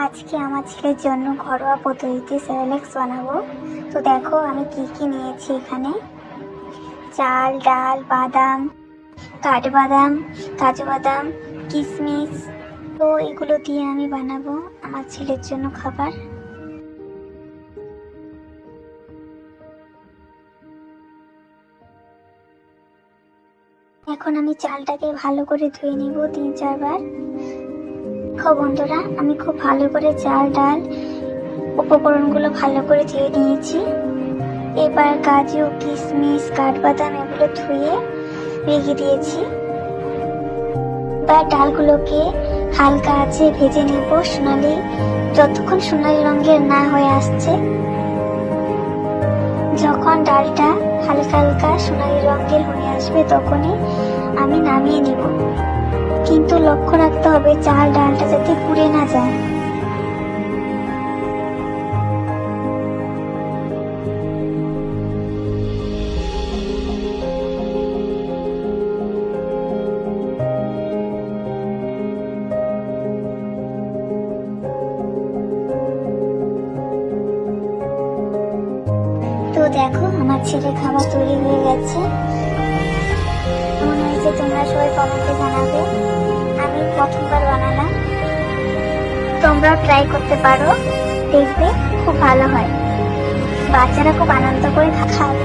আজকে আমার ছেলের জন্য ঘরোয়া পদ্ধতিতে সেরেলেক্স বানাবো। তো দেখো আমি কি কি নিয়েছি এখানে। চাল, ডাল, বাদাম, কাঠবাদাম, কাজু বাদাম, কিশমিশ। তো এগুলো দিয়ে আমি বানাবো আমার ছেলের জন্য খাবার। এখন আমি চালটাকে ভালো করে ধুয়ে নিব 3-4 বার। দেখো বন্ধুরা, আমি খুব ভালো করে চাল, ডাল, উপকরণগুলো ভালো করে ধুয়ে নিয়েছি। এবার কাজু, কিশমিশ, কাঠবাদাম এগুলো ধুয়ে রেখে দিয়েছি। এবার ডালগুলোকে হালকা আঁচে ভেজে নেব যতক্ষণ সোনালি রঙের না হয়ে আসছে। যখন ডালটা হালকা হালকা সোনালি রঙের হয়ে আসবে তখনই আমি নামিয়ে নেব। কিন্তু লক্ষ্য রাখতে হবে চাল ডালটা যাতে পুড়ে না যায়। তো দেখো আমার ছেলের খাবার তৈরি হয়ে গেছে। মনে হয়েছে তোমরা সবাই কমেন্টে জানাবে। আমি প্রথমবার বানালাম, তোমরাও ট্রাই করতে পারো, দেখবে খুব ভালো হয়। বাচ্চারা খুব আনন্দ করে খাবে।